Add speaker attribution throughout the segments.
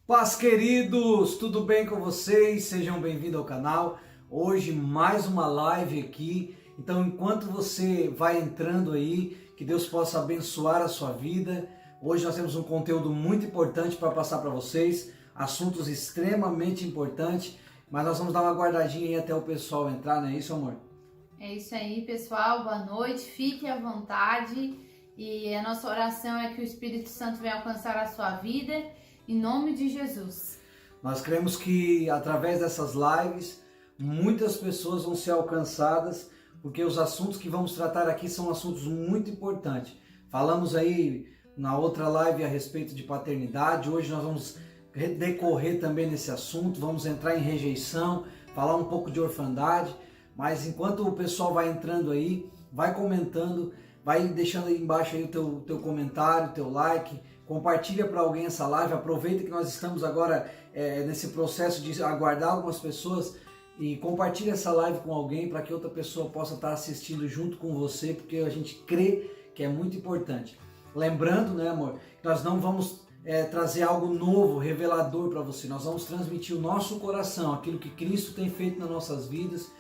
Speaker 1: Paz, queridos, tudo bem com vocês? Sejam bem-vindos ao canal. Hoje mais uma live aqui. Então, enquanto você vai entrando aí, que Deus possa abençoar a sua vida. Hoje nós temos um conteúdo muito importante para passar para vocês, assuntos extremamente importantes, mas nós vamos dar uma guardadinha aí até o pessoal entrar, não é isso, amor?
Speaker 2: É isso aí, pessoal. Boa noite. Fique à vontade. E a nossa oração é que o Espírito Santo venha alcançar a sua vida. Em nome de Jesus.
Speaker 1: Nós cremos que através dessas lives, muitas pessoas vão ser alcançadas, porque os assuntos que vamos tratar aqui são assuntos muito importantes. Falamos aí na outra live a respeito de paternidade, hoje nós vamos decorrer também nesse assunto, vamos entrar em rejeição, falar um pouco de orfandade, mas enquanto o pessoal vai entrando aí, vai comentando, vai deixando aí embaixo aí o teu comentário, o teu like, compartilha para alguém essa live, aproveita que nós estamos agora nesse processo de aguardar algumas pessoas e compartilha essa live com alguém para que outra pessoa possa estar assistindo junto com você, porque a gente crê que é muito importante. Lembrando, né, amor, que nós não vamos trazer algo novo, revelador para você, nós vamos transmitir o nosso coração, aquilo que Cristo tem feito nas nossas vidas,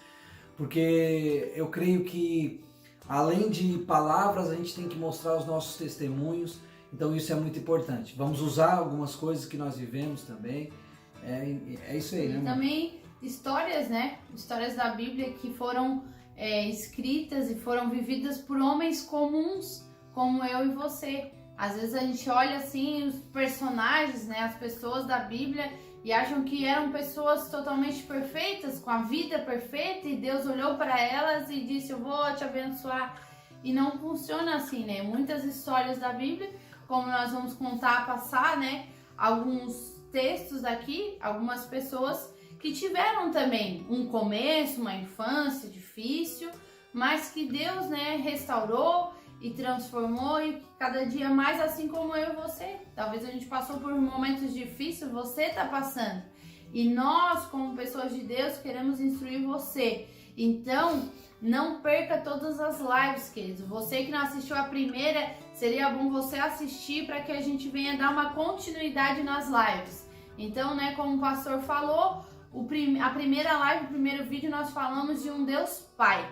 Speaker 1: porque eu creio que além de palavras, a gente tem que mostrar os nossos testemunhos. Então isso é muito importante. Vamos usar algumas coisas que nós vivemos também. É isso aí, né?
Speaker 2: E também histórias, né? Histórias da Bíblia que foram escritas e foram vividas por homens comuns, como eu e você. Às vezes a gente olha assim os personagens, né? As pessoas da Bíblia e acham que eram pessoas totalmente perfeitas, com a vida perfeita, e Deus olhou para elas e disse: eu vou te abençoar. E não funciona assim, né? Muitas histórias da Bíblia, como nós vamos passar, né, alguns textos aqui, algumas pessoas que tiveram também um começo, uma infância difícil, mas que Deus, né, restaurou e transformou, e cada dia mais, assim como eu e você. Talvez a gente passou por momentos difíceis, você está passando. E nós, como pessoas de Deus, queremos instruir você. Então, não perca todas as lives, queridos. Você que não assistiu a primeira, seria bom você assistir para que a gente venha dar uma continuidade nas lives. Então, né, como o pastor falou, a primeira live, o primeiro vídeo, nós falamos de um Deus Pai.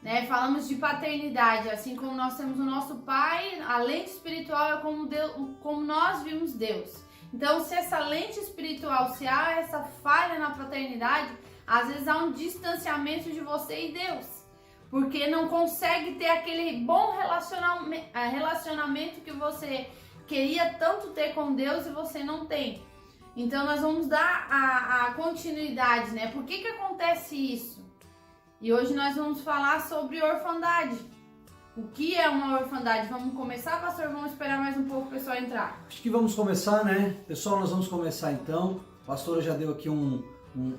Speaker 2: Né, falamos de paternidade, assim como nós temos o nosso Pai, a lente espiritual é como nós vimos Deus. Então, se essa lente espiritual, se há essa falha na paternidade, às vezes há um distanciamento de você e Deus, porque não consegue ter aquele bom relacionamento que você queria tanto ter com Deus e você não tem. Então nós vamos dar a continuidade, né? Por que acontece isso? E hoje nós vamos falar sobre orfandade. O que é uma orfandade? Vamos começar, pastor? Vamos esperar mais um pouco o pessoal entrar.
Speaker 1: Acho que vamos começar, né? Pessoal, nós vamos começar então. A pastora já deu aqui um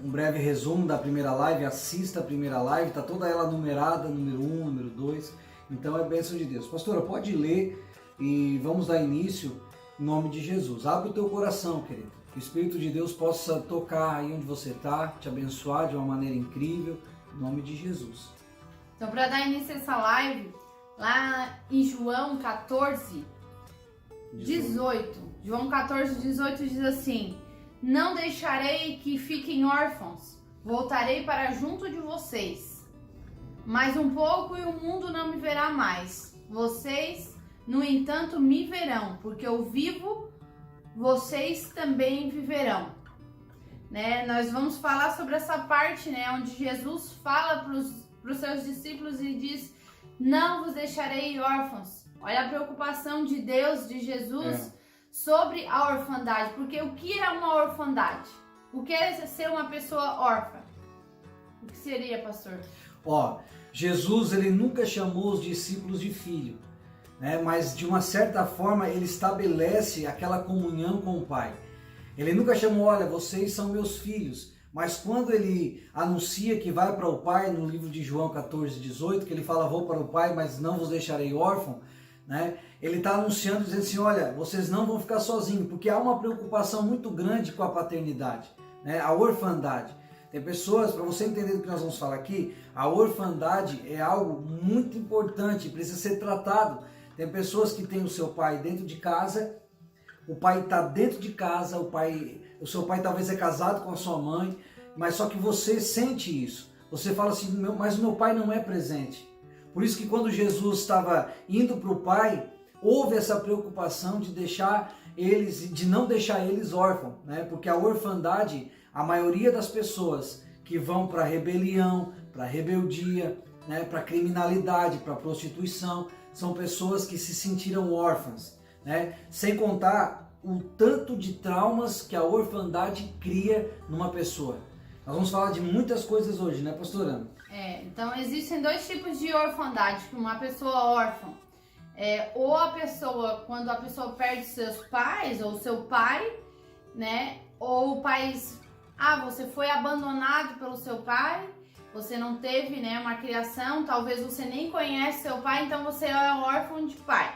Speaker 1: breve resumo da primeira live. Assista a primeira live, tá toda ela numerada, número 1, número 2. Então é bênção de Deus. Pastora, pode ler e vamos dar início em nome de Jesus. Abre o teu coração, querido. Que o Espírito de Deus possa tocar aí onde você está, te abençoar de uma maneira incrível, em nome de Jesus.
Speaker 2: Então, para dar início a essa live, lá em João 14, 18. João 14, 18 diz assim: não deixarei que fiquem órfãos, voltarei para junto de vocês. Mais um pouco e o mundo não me verá mais. Vocês, no entanto, me verão, porque eu vivo, vocês também viverão. Né? Nós vamos falar sobre essa parte, né, onde Jesus fala para os seus discípulos e diz: não vos deixarei órfãos. Olha a preocupação de Deus, de Jesus, sobre a orfandade. Porque o que é uma orfandade? O que é ser uma pessoa órfã? O que seria, pastor?
Speaker 1: Jesus, ele nunca chamou os discípulos de filho, né? Mas de uma certa forma ele estabelece aquela comunhão com o Pai. Ele nunca chamou: olha, vocês são meus filhos. Mas quando ele anuncia que vai para o Pai, no livro de João 14, 18, que ele fala: vou para o Pai, mas não vos deixarei órfão, né? Ele está anunciando, dizendo assim: olha, vocês não vão ficar sozinhos, porque há uma preocupação muito grande com a paternidade, né? A orfandade. Tem pessoas, para você entender do que nós vamos falar aqui, a orfandade é algo muito importante, precisa ser tratado. Tem pessoas que têm o seu pai dentro de casa, o pai está dentro de casa, o seu pai talvez é casado com a sua mãe, mas só que você sente isso. Você fala assim, mas o meu pai não é presente. Por isso que quando Jesus estava indo para o pai, houve essa preocupação de não deixar eles órfãos, né? Porque a orfandade, a maioria das pessoas que vão para a rebelião, para a rebeldia, né? Para a criminalidade, para a prostituição, são pessoas que se sentiram órfãs, né? Sem contar o tanto de traumas que a orfandade cria numa pessoa. Nós vamos falar de muitas coisas hoje, né, pastora?
Speaker 2: Então existem dois tipos de orfandade, que uma pessoa órfã, ou a pessoa, quando a pessoa perde seus pais, ou seu pai, né, ou o pai, você foi abandonado pelo seu pai, você não teve, né, uma criação, talvez você nem conhece seu pai, então você é órfão de pai,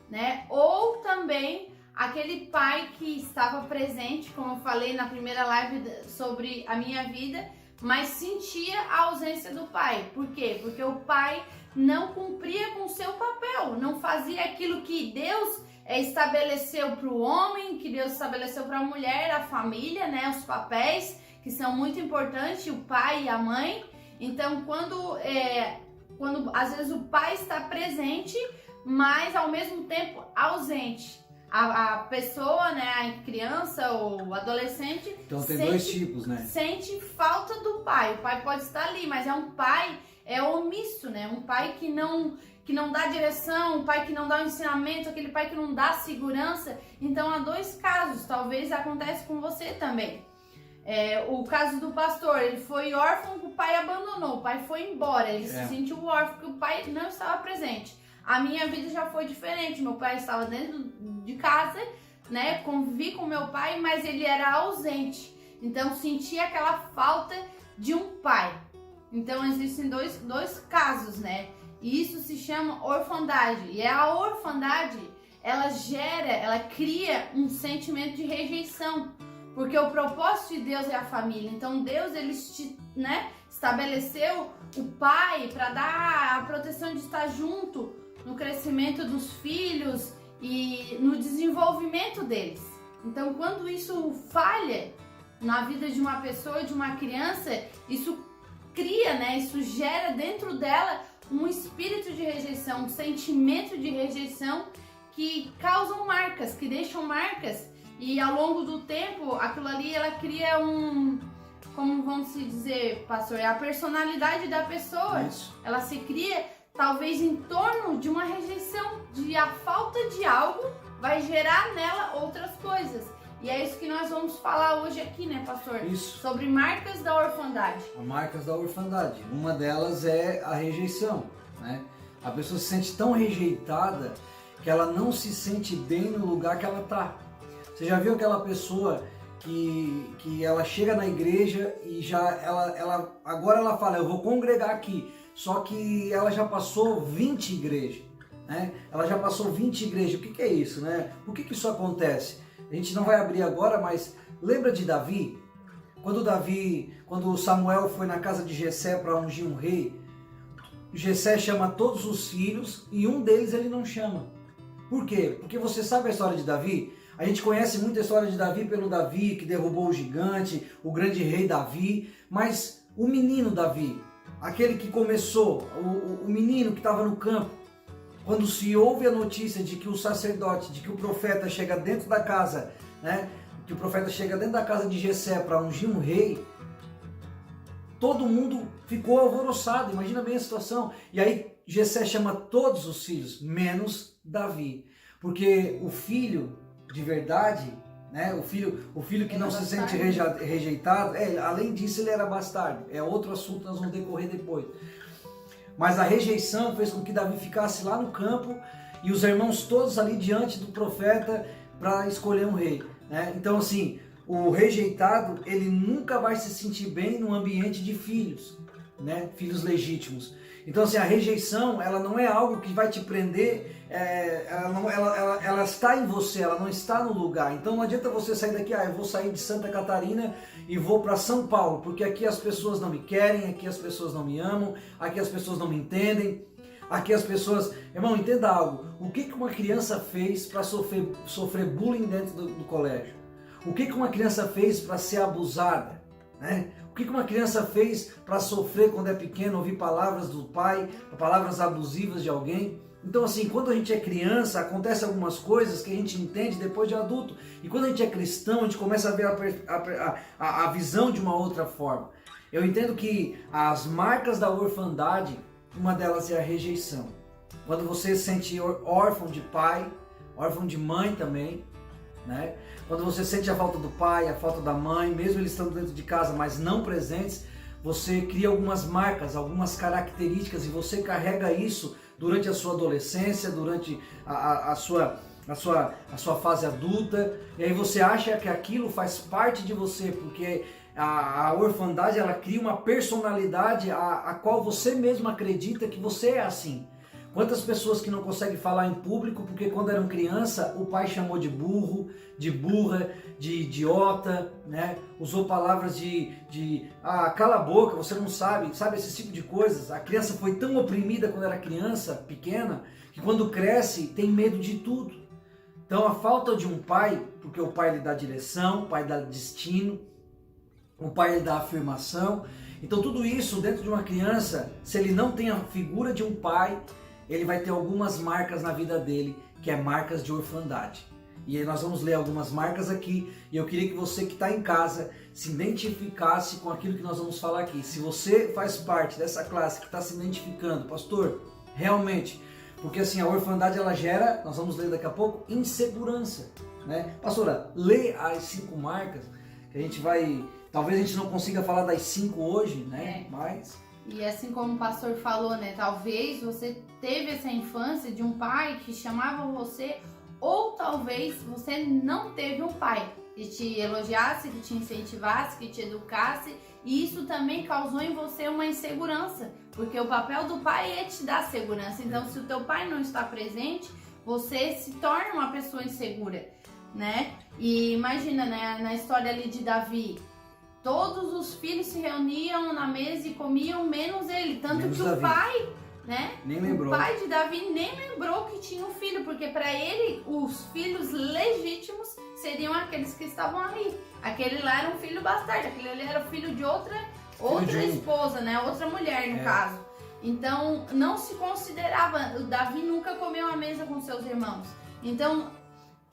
Speaker 2: né, ou também aquele pai que estava presente, como eu falei na primeira live sobre a minha vida, mas sentia a ausência do pai. Por quê? Porque o pai não cumpria com o seu papel, não fazia aquilo que Deus estabeleceu para o homem, que Deus estabeleceu para a mulher, a família, né? Os papéis que são muito importantes, o pai e a mãe. Então, quando às vezes o pai está presente, mas ao mesmo tempo ausente. A pessoa, né, a criança ou adolescente,
Speaker 1: então tem dois tipos, né?
Speaker 2: Sente falta do pai. O pai pode estar ali, mas é um pai omisso, né? Um pai que não dá direção, um pai que não dá o ensinamento, aquele pai que não dá segurança. Então há dois casos, talvez acontece com você também. O caso do pastor, ele foi órfão, o pai abandonou, o pai foi embora, ele se sentiu órfão porque o pai não estava presente. A minha vida já foi diferente, meu pai estava dentro de casa, né, convivi com meu pai, mas ele era ausente, então sentia aquela falta de um pai. Então existem dois casos, né, e isso se chama orfandade, e a orfandade, ela cria um sentimento de rejeição, porque o propósito de Deus é a família, então Deus, ele estabeleceu o pai para dar a proteção de estar junto no crescimento dos filhos e no desenvolvimento deles. Então, quando isso falha na vida de uma pessoa, de uma criança, isso cria, né? Isso gera dentro dela um espírito de rejeição, um sentimento de rejeição que causam marcas, que deixam marcas, e ao longo do tempo, aquilo ali, ela cria como vamos se dizer, pastor, é a personalidade da pessoa.
Speaker 1: Isso.
Speaker 2: Ela se cria talvez em torno de uma rejeição, de a falta de algo vai gerar nela outras coisas. E é isso que nós vamos falar hoje aqui, né, pastor?
Speaker 1: Isso.
Speaker 2: Sobre marcas da orfandade.
Speaker 1: As marcas da orfandade. Uma delas é a rejeição, né? A pessoa se sente tão rejeitada que ela não se sente bem no lugar que ela está. Você já viu aquela pessoa que ela chega na igreja e agora ela fala, eu vou congregar aqui. Só que ela já passou 20 igrejas, né? Ela já passou 20 igrejas. O que é isso, né? Por que isso acontece? A gente não vai abrir agora, mas lembra de Davi? Quando Samuel foi na casa de Jessé para ungir um rei, Jessé chama todos os filhos e um deles ele não chama. Por quê? Porque você sabe a história de Davi? A gente conhece muito a história de Davi pelo Davi que derrubou o gigante, o grande rei Davi, mas o menino Davi, aquele que começou, o menino que estava no campo, quando se ouve a notícia de que o sacerdote, de que o profeta chega dentro da casa, né, que o profeta chega dentro da casa de Jessé para ungir um rei, todo mundo ficou alvoroçado, imagina bem a situação. E aí Jessé chama todos os filhos, menos Davi, porque o filho de verdade, né, o filho que não se sente rejeitado, além disso ele era bastardo, é outro assunto que nós vamos decorrer depois. Mas a rejeição fez com que Davi ficasse lá no campo e os irmãos todos ali diante do profeta para escolher um rei, né? Então assim, o rejeitado ele nunca vai se sentir bem num ambiente de filhos, né? Filhos legítimos. Então assim, a rejeição ela não é algo que vai te prender, ela está em você, ela não está no lugar. Então não adianta você sair daqui, eu vou sair de Santa Catarina e vou para São Paulo, porque aqui as pessoas não me querem, aqui as pessoas não me amam, aqui as pessoas não me entendem. Aqui as pessoas, irmão, entenda algo. O que uma criança fez para sofrer bullying dentro do colégio? O que uma criança fez para ser abusada? Né? O que uma criança fez para sofrer quando é pequeno, ouvir palavras do pai, palavras abusivas de alguém? Então assim, quando a gente é criança, acontecem algumas coisas que a gente entende depois de adulto. E quando a gente é cristão, a gente começa a ver a visão de uma outra forma. Eu entendo que as marcas da orfandade, uma delas é a rejeição. Quando você se sente órfão de pai, órfão de mãe também, né? Quando você sente a falta do pai, a falta da mãe, mesmo eles estando dentro de casa, mas não presentes, você cria algumas marcas, algumas características e você carrega isso durante a sua adolescência, durante a sua fase adulta, e aí você acha que aquilo faz parte de você, porque a orfandade ela cria uma personalidade a qual você mesmo acredita que você é assim. Quantas pessoas que não conseguem falar em público porque quando eram criança o pai chamou de burro, de burra, de idiota, né? Usou palavras cala a boca, você não sabe esse tipo de coisas. A criança foi tão oprimida quando era criança, pequena, que quando cresce tem medo de tudo. Então a falta de um pai, porque o pai lhe dá direção, o pai dá destino, o pai lhe dá afirmação. Então tudo isso dentro de uma criança, se ele não tem a figura de um pai, ele vai ter algumas marcas na vida dele, que é marcas de orfandade. E aí nós vamos ler algumas marcas aqui, e eu queria que você que está em casa se identificasse com aquilo que nós vamos falar aqui. Se você faz parte dessa classe que está se identificando, pastor, realmente, porque assim, a orfandade ela gera, nós vamos ler daqui a pouco, insegurança, né? Pastora, lê as 5 marcas, que a gente vai, talvez a gente não consiga falar das 5 hoje, né? Mas...
Speaker 2: E assim como o pastor falou, né? Talvez você teve essa infância de um pai que chamava você, ou talvez você não teve um pai que te elogiasse, que te incentivasse, que te educasse, e isso também causou em você uma insegurança, porque o papel do pai é te dar segurança. Então, se o teu pai não está presente, você se torna uma pessoa insegura, né? E imagina, né, na história ali de Davi, todos os filhos se reuniam na mesa e comiam, menos ele. Tanto menos que Davi. O pai, né?
Speaker 1: Nem lembrou.
Speaker 2: O pai de Davi nem lembrou que tinha um filho, porque para ele os filhos legítimos seriam aqueles que estavam ali. Aquele lá era um filho bastardo, aquele ali era o filho de outra esposa, né? Outra mulher, no caso. Então não se considerava. O Davi nunca comeu à mesa com seus irmãos. Então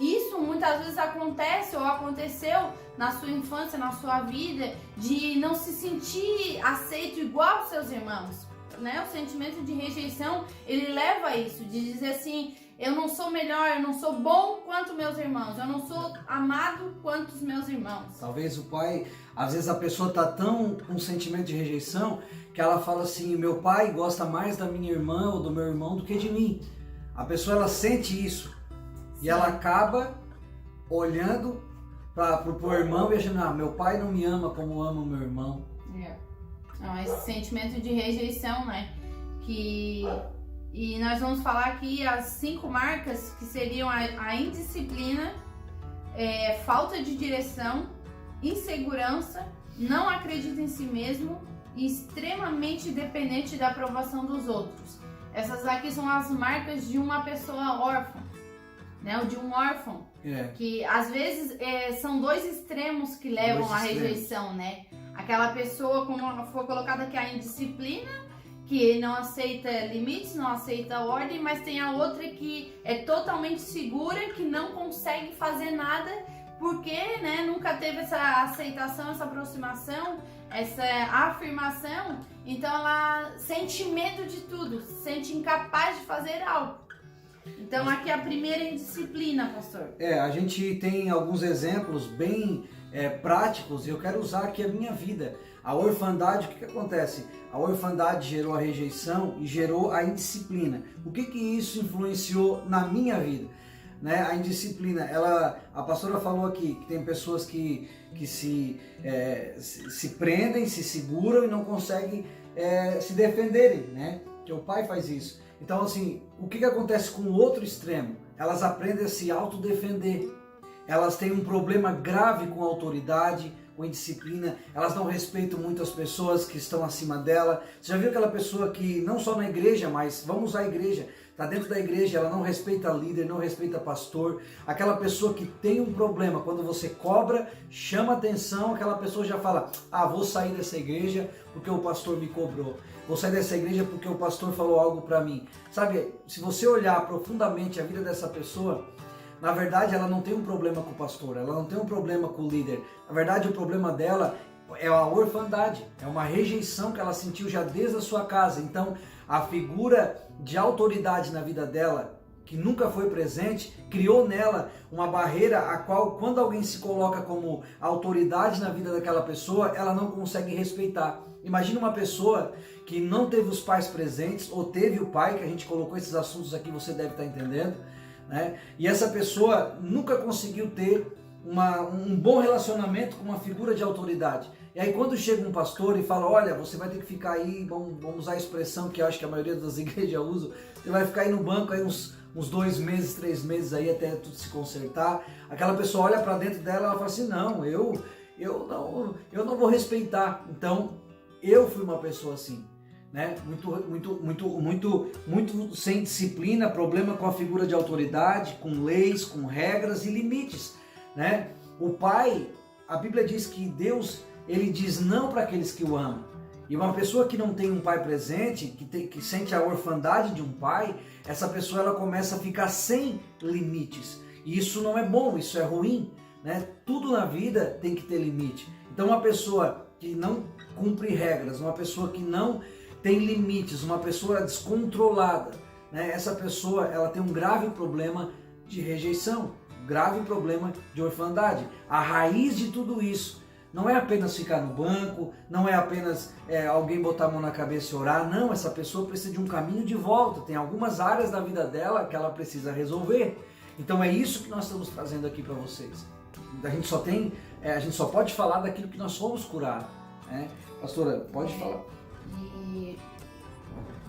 Speaker 2: isso muitas vezes acontece ou aconteceu na sua infância, na sua vida, de não se sentir aceito igual aos seus irmãos, né? O sentimento de rejeição, ele leva a isso, de dizer assim, eu não sou melhor, eu não sou bom quanto meus irmãos, eu não sou amado quanto os meus irmãos.
Speaker 1: Talvez o pai, às vezes a pessoa tá tão com um sentimento de rejeição, que ela fala assim, meu pai gosta mais da minha irmã ou do meu irmão do que de mim. A pessoa, ela sente isso. E ela acaba olhando para o irmão e achando, meu pai não me ama como ama o meu irmão.
Speaker 2: Então, esse sentimento de rejeição, né? E nós vamos falar aqui as 5 marcas que seriam a indisciplina, falta de direção, insegurança, não acredita em si mesmo e extremamente dependente da aprovação dos outros. Essas aqui são as marcas de uma pessoa órfã. Né, o de um órfão, que às vezes são 2 extremos que levam à rejeição, né? Aquela pessoa, como foi colocada aqui, a indisciplina, que não aceita limites, não aceita ordem, mas tem a outra que é totalmente segura, que não consegue fazer nada, porque né, nunca teve essa aceitação, essa aproximação, essa afirmação, então ela sente medo de tudo, se sente incapaz de fazer algo. Então aqui a primeira é indisciplina, pastor.
Speaker 1: A gente tem alguns exemplos bem práticos e eu quero usar aqui a minha vida. A orfandade, o que acontece? A orfandade gerou a rejeição e gerou a indisciplina. O que isso influenciou na minha vida? Né? A indisciplina, a pastora falou aqui que tem pessoas que se prendem, se seguram e não conseguem se defenderem, né? Que o pai faz isso. Então, assim, o que acontece com o outro extremo? Elas aprendem a se autodefender. Elas têm um problema grave com a autoridade, com indisciplina, elas não respeitam muito as pessoas que estão acima dela. Você já viu aquela pessoa que, não só na igreja, mas vamos usar a igreja, está dentro da igreja, ela não respeita líder, não respeita pastor, aquela pessoa que tem um problema, quando você cobra, chama atenção, aquela pessoa já fala, vou sair dessa igreja porque o pastor me cobrou, vou sair dessa igreja porque o pastor falou algo para mim. Sabe, se você olhar profundamente a vida dessa pessoa, na verdade ela não tem um problema com o pastor, ela não tem um problema com o líder, na verdade o problema dela é a orfandade, é uma rejeição que ela sentiu já desde a sua casa. Então a figura de autoridade na vida dela, que nunca foi presente, criou nela uma barreira a qual, quando alguém se coloca como autoridade na vida daquela pessoa, ela não consegue respeitar. Imagina uma pessoa que não teve os pais presentes, ou teve o pai, que a gente colocou esses assuntos aqui, você deve estar entendendo, né? E essa pessoa nunca conseguiu ter um bom relacionamento com uma figura de autoridade. E aí quando chega um pastor e fala, olha, você vai ter que ficar aí, vamos usar a expressão que eu acho que a maioria das igrejas usam, você vai ficar aí no banco aí uns 2 meses, 3 meses aí até tudo se consertar. Aquela pessoa olha para dentro dela e ela fala assim, não, eu não vou respeitar. Então eu fui uma pessoa assim, né? Muito sem disciplina, problema com a figura de autoridade, com leis, com regras e limites, né? O pai, a Bíblia diz que Deus, ele diz não para aqueles que o amam. E uma pessoa que não tem um pai presente, que sente a orfandade de um pai, essa pessoa ela começa a ficar sem limites. E isso não é bom, isso é ruim, né? Tudo na vida tem que ter limite. Então uma pessoa que não cumpre regras, uma pessoa que não tem limites, uma pessoa descontrolada, né? Essa pessoa ela tem um grave problema de rejeição, um grave problema de orfandade. A raiz de tudo isso não é apenas ficar no banco, não é apenas alguém botar a mão na cabeça e orar, não, essa pessoa precisa de um caminho de volta, tem algumas áreas da vida dela que ela precisa resolver. Então é isso que nós estamos trazendo aqui para vocês. A gente só pode falar daquilo que nós fomos curados, né? Pastora, pode falar.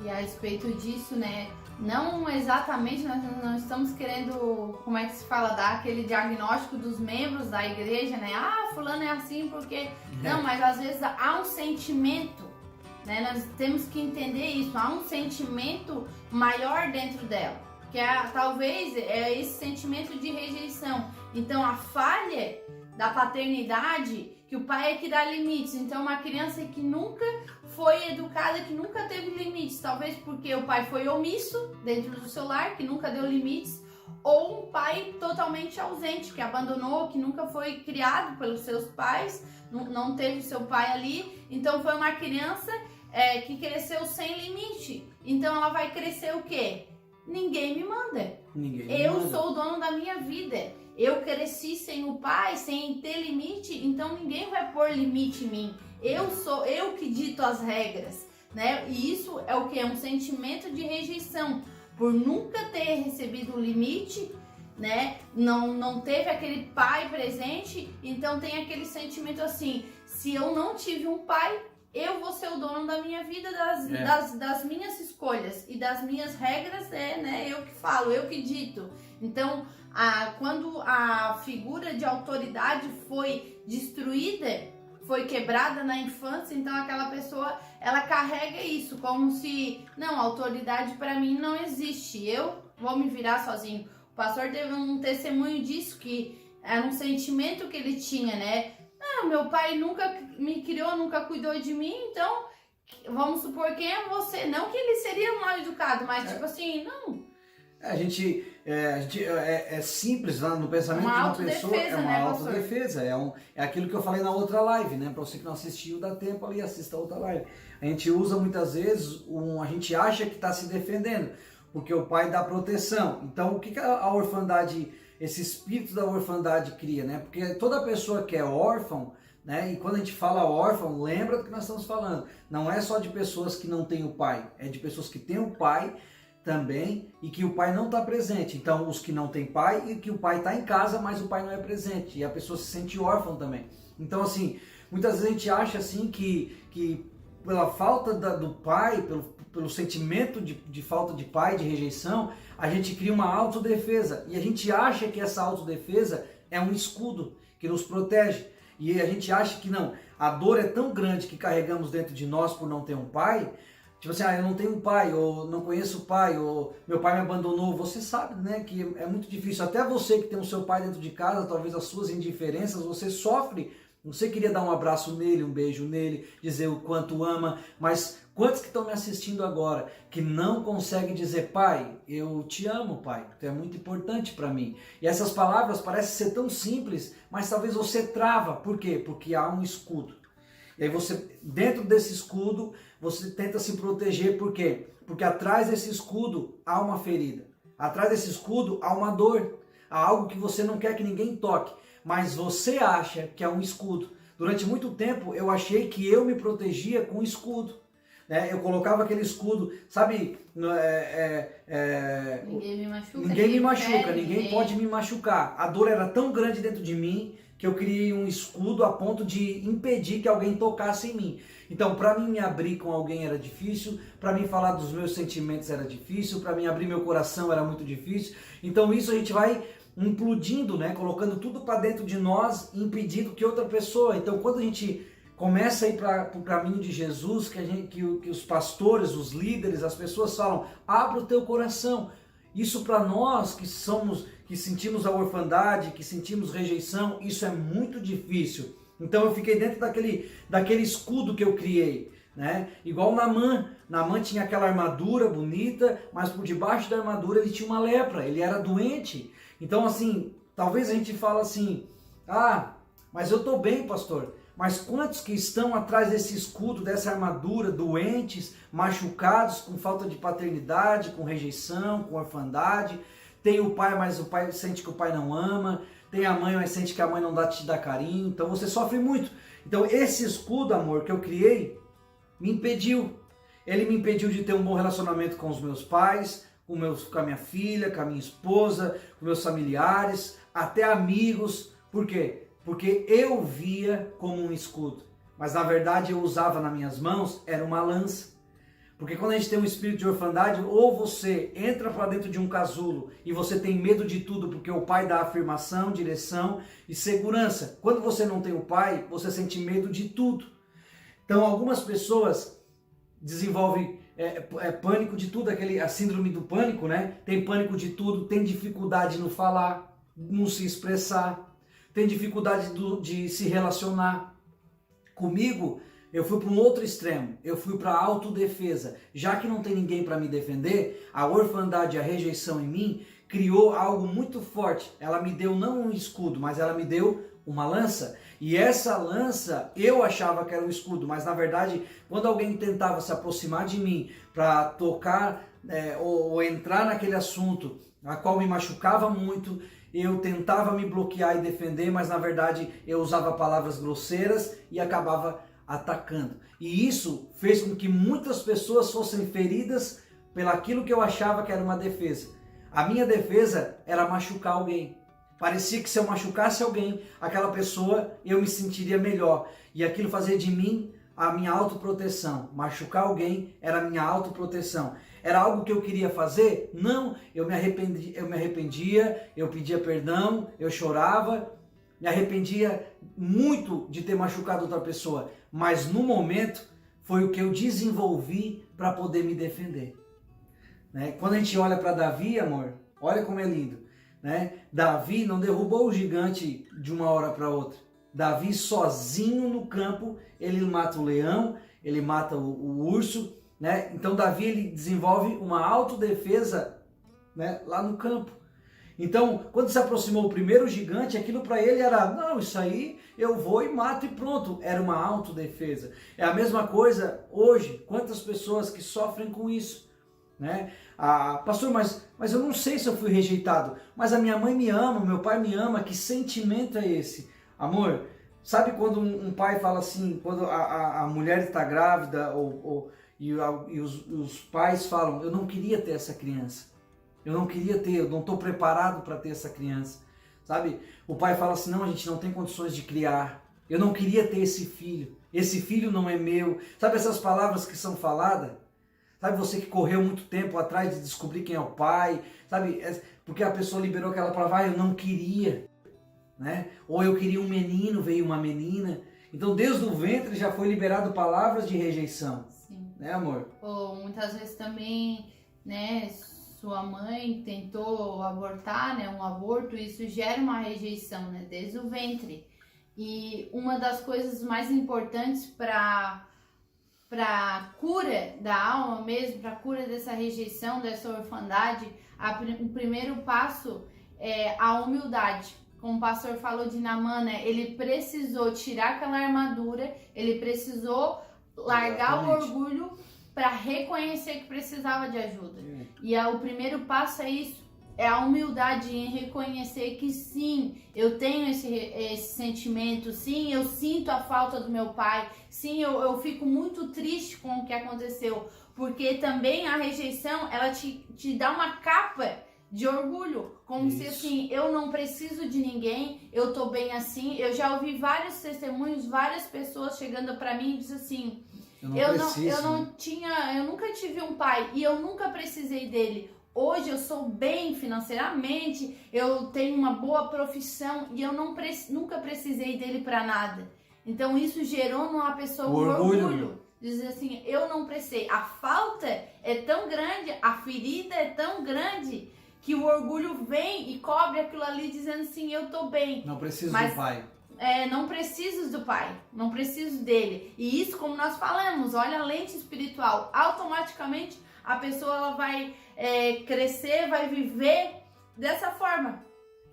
Speaker 2: E a respeito disso, né? Não exatamente, nós não estamos querendo, como é que se fala, dar aquele diagnóstico dos membros da igreja, né? Fulano é assim porque... Não, mas às vezes há um sentimento, né? Nós temos que entender isso, há um sentimento maior dentro dela, que talvez é esse sentimento de rejeição. Então a falha da paternidade, que o pai é que dá limites. Então uma criança que nunca foi educada, que nunca teve limites, talvez porque o pai foi omisso dentro do seu lar, que nunca deu limites, ou um pai totalmente ausente, que abandonou, que nunca foi criado pelos seus pais, não teve seu pai ali, então foi uma criança que cresceu sem limite. Então ela vai crescer o quê? Ninguém me manda. Eu sou o dono da minha vida. Eu cresci sem o pai, sem ter limite, então ninguém vai pôr limite em mim. Sou eu que dito as regras, né? E isso é o que? É um sentimento de rejeição. Por nunca ter recebido o limite, né? Não teve aquele pai presente, então tem aquele sentimento assim, se eu não tive um pai, eu vou ser o dono da minha vida, das minhas escolhas e das minhas regras, né? Eu que falo, eu que dito. Então, quando a figura de autoridade foi destruída, foi quebrada na infância, então aquela pessoa, ela carrega isso como se, não, autoridade para mim não existe, eu vou me virar sozinho. O pastor teve um testemunho disso, que era um sentimento que ele tinha, né? Meu pai nunca me criou, nunca cuidou de mim, então vamos supor, quem é você? Não que ele seria mal educado, mas tipo assim, não.
Speaker 1: É simples, né? No pensamento de uma pessoa, é uma autodefesa, é aquilo que eu falei na outra live, né? Para você que não assistiu, dá tempo ali, assista a outra live. A gente usa muitas vezes, a gente acha que está se defendendo, porque o pai dá proteção. Então o que a orfandade, esse espírito da orfandade cria, né? Porque toda pessoa que é órfão, né? E quando a gente fala órfão, lembra do que nós estamos falando. Não é só de pessoas que não têm o pai, é de pessoas que têm o pai também e que o pai não está presente. Então os que não têm pai e que o pai está em casa, mas o pai não é presente. E a pessoa se sente órfã também. Então assim, muitas vezes a gente acha assim que pela falta do pai, pelo sentimento de falta de pai, de rejeição, a gente cria uma autodefesa. E a gente acha que essa autodefesa é um escudo que nos protege. E a gente acha que não, a dor é tão grande que carregamos dentro de nós por não ter um pai, tipo assim, eu não tenho um pai, ou não conheço o pai, ou meu pai me abandonou. Você sabe, né, que é muito difícil. Até você que tem o seu pai dentro de casa, talvez as suas indiferenças, você sofre. Você queria dar um abraço nele, um beijo nele, dizer o quanto ama, mas quantos que estão me assistindo agora que não conseguem dizer, pai, eu te amo, pai, tu é muito importante para mim. E essas palavras parecem ser tão simples, mas talvez você trava. Por quê? Porque há um escudo. E aí você, dentro desse escudo, você tenta se proteger, por quê? Porque atrás desse escudo há uma ferida. Atrás desse escudo há uma dor, há algo que você não quer que ninguém toque, mas você acha que é um escudo. Durante muito tempo eu achei que eu me protegia com escudo. Né? Eu colocava aquele escudo, sabe?
Speaker 2: Ninguém me machuca.
Speaker 1: Ninguém me machuca, ninguém pode me machucar. A dor era tão grande dentro de mim que eu criei um escudo a ponto de impedir que alguém tocasse em mim. Então, para mim me abrir com alguém era difícil, para mim falar dos meus sentimentos era difícil, para mim abrir meu coração era muito difícil. Então, isso a gente vai implodindo, né? Colocando tudo para dentro de nós, impedindo que outra pessoa. Então, quando a gente começa a ir para o caminho de Jesus, que os pastores, os líderes, as pessoas falam, abra o teu coração. Isso para nós que sentimos a orfandade, que sentimos rejeição, isso é muito difícil. Então eu fiquei dentro daquele escudo que eu criei, né? Igual Naamã. Naamã tinha aquela armadura bonita, mas por debaixo da armadura ele tinha uma lepra, ele era doente. Então assim, talvez a gente fale assim, mas eu estou bem, pastor. Mas quantos que estão atrás desse escudo, dessa armadura, doentes, machucados, com falta de paternidade, com rejeição, com orfandade? Tem o pai, mas o pai sente que o pai não ama. Tem a mãe, mas sente que a mãe não te dá carinho. Então você sofre muito. Então esse escudo, amor, que eu criei, me impediu. Ele me impediu de ter um bom relacionamento com os meus pais, com a minha filha, com a minha esposa, com meus familiares, até amigos. Por quê? Porque eu via como um escudo, mas na verdade eu usava nas minhas mãos, era uma lança. Porque quando a gente tem um espírito de orfandade, ou você entra para dentro de um casulo e você tem medo de tudo, porque o pai dá afirmação, direção e segurança. Quando você não tem o pai, você sente medo de tudo. Então algumas pessoas desenvolvem pânico de tudo, a síndrome do pânico, né? Tem pânico de tudo, tem dificuldade no falar, no se expressar. Tem dificuldade de se relacionar. Comigo, eu fui para um outro extremo. Eu fui para a autodefesa. Já que não tem ninguém para me defender, a orfandade, a rejeição em mim, criou algo muito forte. Ela me deu não um escudo, mas ela me deu uma lança. E essa lança, eu achava que era um escudo, mas na verdade, quando alguém tentava se aproximar de mim para tocar ou entrar naquele assunto, a qual me machucava muito, eu tentava me bloquear e defender, mas na verdade eu usava palavras grosseiras e acabava atacando. E isso fez com que muitas pessoas fossem feridas pelaquilo que eu achava que era uma defesa. A minha defesa era machucar alguém. Parecia que se eu machucasse alguém, aquela pessoa, eu me sentiria melhor. E aquilo fazia de mim a minha autoproteção. Machucar alguém era a minha autoproteção. Era algo que eu queria fazer? Não, eu me arrependia, eu pedia perdão, eu chorava, me arrependia muito de ter machucado outra pessoa, mas no momento foi o que eu desenvolvi para poder me defender. Né? Quando a gente olha para Davi, amor, olha como é lindo. Né? Davi não derrubou o gigante de uma hora para outra. Davi sozinho no campo, ele mata o leão, ele mata o urso. Né? Então Davi ele desenvolve uma autodefesa, né, lá no campo. Então quando se aproximou o primeiro gigante, aquilo para ele era, não, isso aí eu vou e mato e pronto, era uma autodefesa. É a mesma coisa hoje, quantas pessoas que sofrem com isso, né? Pastor, mas eu não sei se eu fui rejeitado, mas a minha mãe me ama, o meu pai me ama, que sentimento é esse? Amor, sabe quando um pai fala assim, quando a mulher está grávida e os pais falam, eu não queria ter essa criança, eu não estou preparado para ter essa criança, sabe? O pai fala assim, não, a gente não tem condições de criar, eu não queria ter esse filho não é meu, sabe essas palavras que são faladas? Sabe você que correu muito tempo atrás de descobrir quem é o pai, sabe? Porque a pessoa liberou aquela palavra, eu não queria. né? Ou eu queria um menino, veio uma menina. Então desde o ventre já foi liberado palavras de rejeição.
Speaker 2: Sim.
Speaker 1: Né, amor?
Speaker 2: Ou muitas vezes também, né, sua mãe tentou abortar, né, um aborto, isso gera uma rejeição, né, desde o ventre. E uma das coisas mais importantes para cura da alma mesmo, para cura dessa rejeição, dessa orfandade, o primeiro passo é a humildade. Como o pastor falou de Naamã, né, ele precisou tirar aquela armadura, ele precisou largar o orgulho para reconhecer que precisava de ajuda. E o primeiro passo é isso, é a humildade em reconhecer que sim, eu tenho esse sentimento, sim, eu sinto a falta do meu pai, sim, eu fico muito triste com o que aconteceu, porque também a rejeição, ela te dá uma capa de orgulho, como se assim, eu não preciso de ninguém, eu tô bem assim. Eu já ouvi vários testemunhos, várias pessoas chegando para mim e dizem assim, eu nunca tive um pai e eu nunca precisei dele. Hoje eu sou bem financeiramente, eu tenho uma boa profissão e eu nunca precisei dele para nada. Então isso gerou numa pessoa um orgulho. Dizer assim, eu não precisei. A falta é tão grande, a ferida é tão grande que o orgulho vem e cobre aquilo ali dizendo assim, eu tô bem.
Speaker 1: Não preciso do pai.
Speaker 2: Não preciso do pai, não preciso dele. E isso, como nós falamos, olha a lente espiritual, automaticamente a pessoa ela vai crescer, vai viver dessa forma.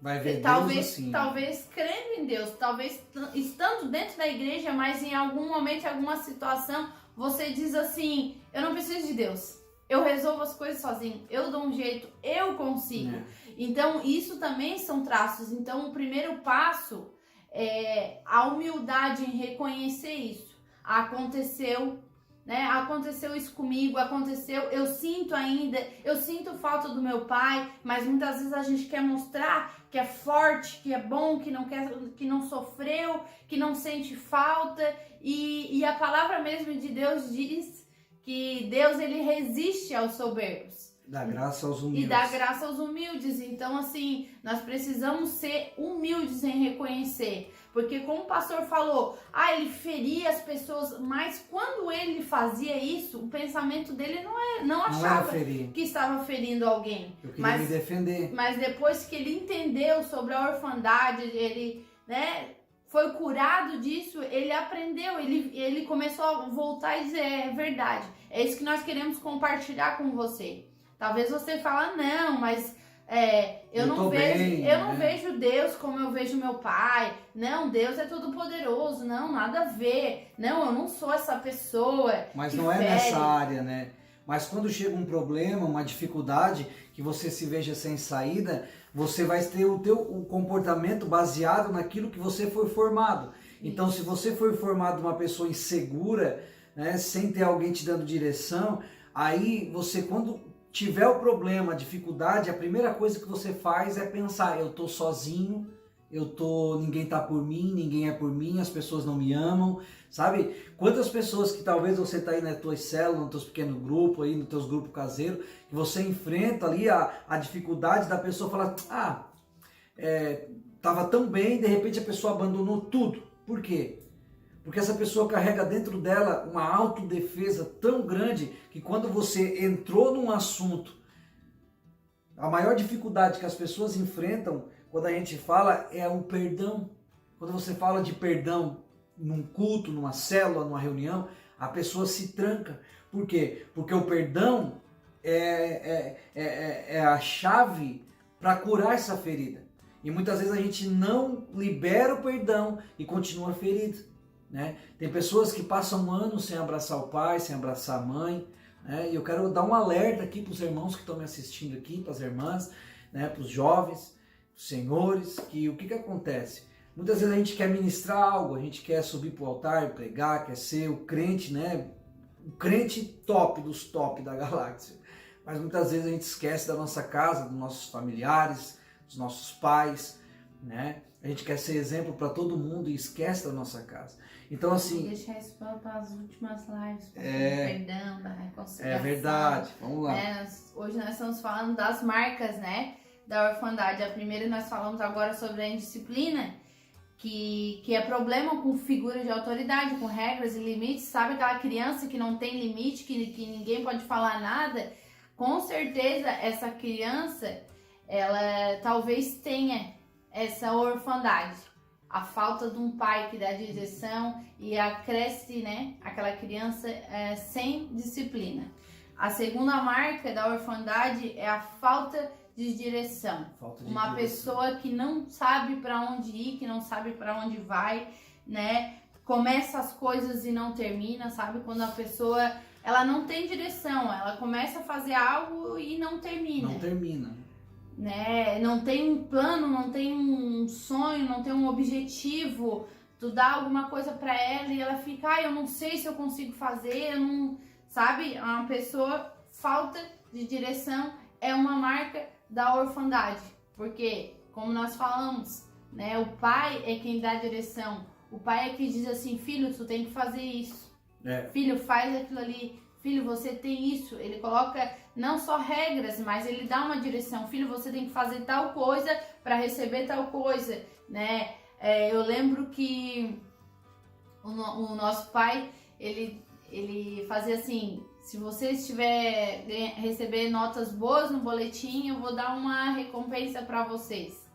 Speaker 1: Vai ver
Speaker 2: talvez,
Speaker 1: Deus assim.
Speaker 2: Talvez crendo em Deus, talvez estando dentro da igreja, mas em algum momento, em alguma situação, você diz assim, eu não preciso de Deus. Eu resolvo as coisas sozinho, eu dou um jeito, eu consigo. Então, isso também são traços. Então, o primeiro passo é a humildade em reconhecer isso. Aconteceu, né? Aconteceu isso comigo, aconteceu, eu sinto falta do meu pai, mas muitas vezes a gente quer mostrar que é forte, que é bom, que não sofreu, que não sente falta. E a palavra mesmo de Deus diz que Deus, ele resiste aos soberbos.
Speaker 1: Dá graça aos humildes.
Speaker 2: E dá graça aos humildes. Então, assim, nós precisamos ser humildes em reconhecer. Porque como o pastor falou, ele feria as pessoas, mas quando ele fazia isso, o pensamento dele não achava que estava ferindo alguém.
Speaker 1: Eu queria me defender.
Speaker 2: Mas depois que ele entendeu sobre a orfandade, ele, né, foi curado disso, ele aprendeu, ele começou a voltar e dizer, é verdade, é isso que nós queremos compartilhar com você. Talvez você fale, não, mas eu não vejo Deus como eu vejo meu pai, não, Deus é todo poderoso, não, nada a ver, não, eu não sou essa pessoa.
Speaker 1: Mas não é nessa área, né? Mas quando chega um problema, uma dificuldade, que você se veja sem saída, você vai ter o comportamento baseado naquilo que você foi formado. Então, se você foi formado uma pessoa insegura, né, sem ter alguém te dando direção, aí você, quando tiver o problema, a dificuldade, a primeira coisa que você faz é pensar, eu tô sozinho, ninguém tá por mim, ninguém é por mim, as pessoas não me amam, sabe? Quantas pessoas que talvez você tá aí nas tuas células, nos teus pequenos grupos, aí nos teus grupos caseiros, que você enfrenta ali a dificuldade da pessoa falar, tava tão bem, de repente a pessoa abandonou tudo. Por quê? Porque essa pessoa carrega dentro dela uma autodefesa tão grande que quando você entrou num assunto, a maior dificuldade que as pessoas enfrentam quando a gente fala é o perdão. Quando você fala de perdão num culto, numa célula, numa reunião, a pessoa se tranca. Por quê? Porque o perdão é a chave para curar essa ferida. E muitas vezes a gente não libera o perdão e continua ferido. Né? Tem pessoas que passam anos sem abraçar o pai, sem abraçar a mãe, né? E eu quero dar um alerta aqui para os irmãos que estão me assistindo aqui, para as irmãs, né? Para os jovens, os senhores, que o que acontece? Muitas vezes a gente quer ministrar algo, a gente quer subir para o altar, pregar, quer ser o crente, né? O crente top dos top da galáxia, mas muitas vezes a gente esquece da nossa casa, dos nossos familiares, dos nossos pais, né? A gente quer ser exemplo para todo mundo e esquece da nossa casa. Então, assim...
Speaker 2: Deixar isso para as últimas lives, para o perdão, da reconciliação.
Speaker 1: É verdade, vamos lá.
Speaker 2: Hoje nós estamos falando das marcas, né? da orfandade. A primeira nós falamos agora sobre a indisciplina, que é problema com figuras de autoridade, com regras e limites. Sabe aquela criança que não tem limite, que ninguém pode falar nada? Com certeza essa criança, ela talvez tenha essa orfandade, a falta de um pai que dá direção e cresce, né, aquela criança sem disciplina. A segunda marca da orfandade é a falta de direção. Uma pessoa que não sabe para onde ir, que não sabe para onde vai, né? Começa as coisas e não termina, sabe? Quando a pessoa, ela não tem direção, ela começa a fazer algo e não termina.
Speaker 1: Não termina.
Speaker 2: Né? Não tem um plano, não tem um sonho, não tem um objetivo. Tu dá alguma coisa para ela e ela fica, eu não sei se eu consigo fazer, eu não... Sabe? Uma pessoa, falta de direção é uma marca da orfandade, porque, como nós falamos, né, o pai é quem dá a direção, o pai é quem diz assim, filho, tu tem que fazer isso, filho, faz aquilo ali, filho, você tem isso, ele coloca não só regras, mas ele dá uma direção, filho, você tem que fazer tal coisa para receber tal coisa, né? Eu lembro que o nosso pai, ele fazia assim, se você receber notas boas no boletim, eu vou dar uma recompensa para vocês.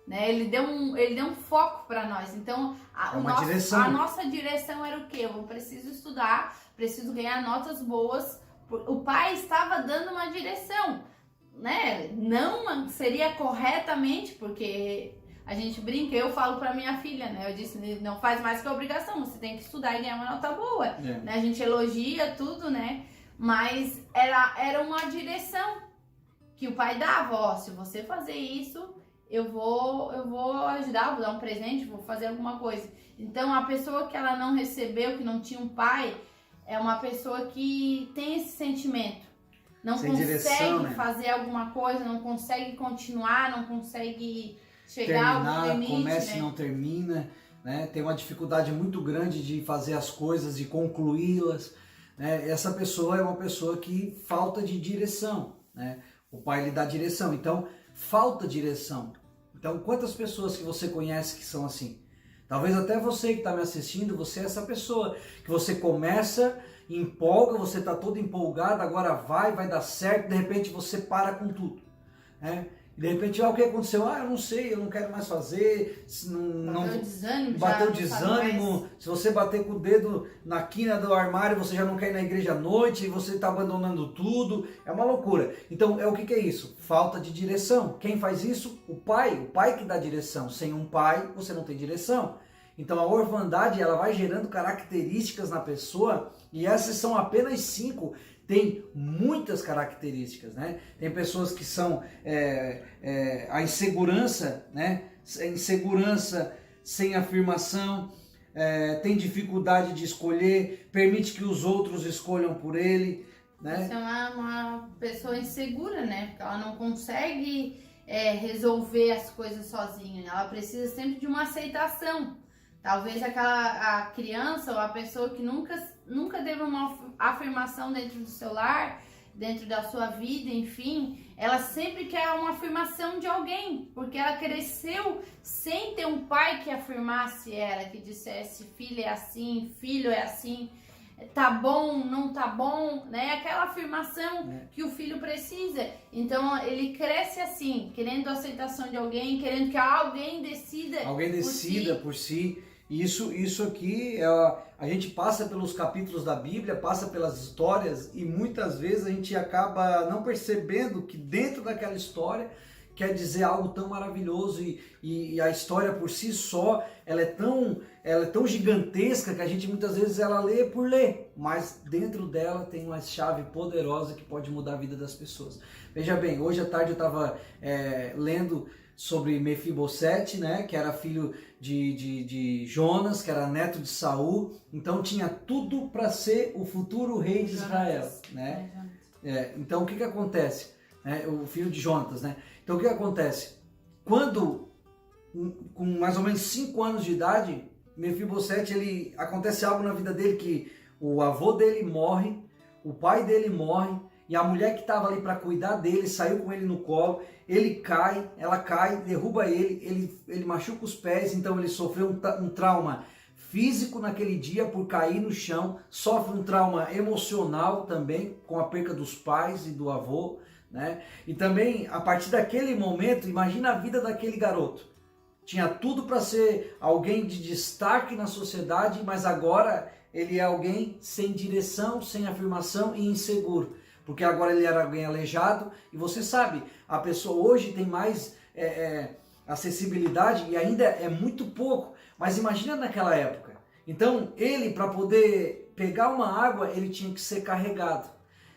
Speaker 2: Né? Ele deu um foco para nós. Então, a nossa direção era o quê? Eu preciso estudar, preciso ganhar notas boas. O pai estava dando uma direção. Né? Não seria corretamente, porque... A gente brinca, eu falo pra minha filha, né? Eu disse, não faz mais que a obrigação, você tem que estudar e ganhar uma nota boa. Né? A gente elogia tudo, né? Mas era uma direção que o pai dava, ó, se você fazer isso, eu vou ajudar, vou dar um presente, vou fazer alguma coisa. Então, a pessoa que ela não recebeu, que não tinha um pai, é uma pessoa que tem esse sentimento. Não consegue
Speaker 1: direção, né?
Speaker 2: fazer alguma coisa, não consegue continuar, não consegue... chegar ao limite,
Speaker 1: começa
Speaker 2: né?
Speaker 1: e não termina, né? Tem uma dificuldade muito grande de fazer as coisas, de concluí-las, né? Essa pessoa é uma pessoa que falta de direção, né? O pai lhe dá direção, então falta direção. Então quantas pessoas que você conhece que são assim? Talvez até você que está me assistindo, você é essa pessoa que você começa, empolga, você está todo empolgado, agora vai dar certo, de repente você para com tudo, né? De repente, o que aconteceu? Eu não sei, eu não quero mais fazer. Bateu desânimo. Se você bater com o dedo na quina do armário, você já não quer ir na igreja à noite, você está abandonando tudo. É uma loucura. Então, o que é isso? Falta de direção. Quem faz isso? O pai que dá direção. Sem um pai, você não tem direção. Então, a orfandade, ela vai gerando características na pessoa, e essas são apenas 5. Tem muitas características, né? Tem pessoas que são a insegurança, né? Insegurança sem afirmação, tem dificuldade de escolher, permite que os outros escolham por ele, né?
Speaker 2: Isso é uma pessoa insegura, né? Porque ela não consegue resolver as coisas sozinha, ela precisa sempre de uma aceitação. Talvez a criança ou a pessoa que nunca teve uma afirmação dentro do seu lar, dentro da sua vida, enfim, ela sempre quer uma afirmação de alguém, porque ela cresceu sem ter um pai que afirmasse ela, que dissesse, filha é assim, filho é assim, tá bom, não tá bom, né? Aquela afirmação que o filho precisa. Então ele cresce assim, querendo a aceitação de alguém, querendo que alguém decida.
Speaker 1: Alguém decida por si. Isso aqui, a gente passa pelos capítulos da Bíblia, passa pelas histórias e muitas vezes a gente acaba não percebendo que dentro daquela história quer dizer algo tão maravilhoso e a história por si só, ela é tão gigantesca que a gente muitas vezes ela lê por ler, mas dentro dela tem uma chave poderosa que pode mudar a vida das pessoas. Veja bem, hoje à tarde eu estava lendo sobre Mefibosete, né, que era filho de Jonas, que era neto de Saul, então tinha tudo para ser o futuro rei de Israel, né? Então o que acontece? O filho de Jonatas, né? Então o que acontece? Quando, com mais ou menos 5 anos de idade, Mefibosete, acontece algo na vida dele que o avô dele morre, o pai dele morre, e a mulher que estava ali para cuidar dele saiu com ele no colo, ela cai, derruba ele machuca os pés, então ele sofreu um trauma físico naquele dia por cair no chão, sofre um trauma emocional também com a perca dos pais e do avô, né? E também a partir daquele momento, imagina a vida daquele garoto. Tinha tudo para ser alguém de destaque na sociedade, mas agora ele é alguém sem direção, sem afirmação e inseguro. Porque agora ele era alguém aleijado, e você sabe, a pessoa hoje tem mais acessibilidade e ainda é muito pouco, mas imagina naquela época. Então ele, para poder pegar uma água, ele tinha que ser carregado.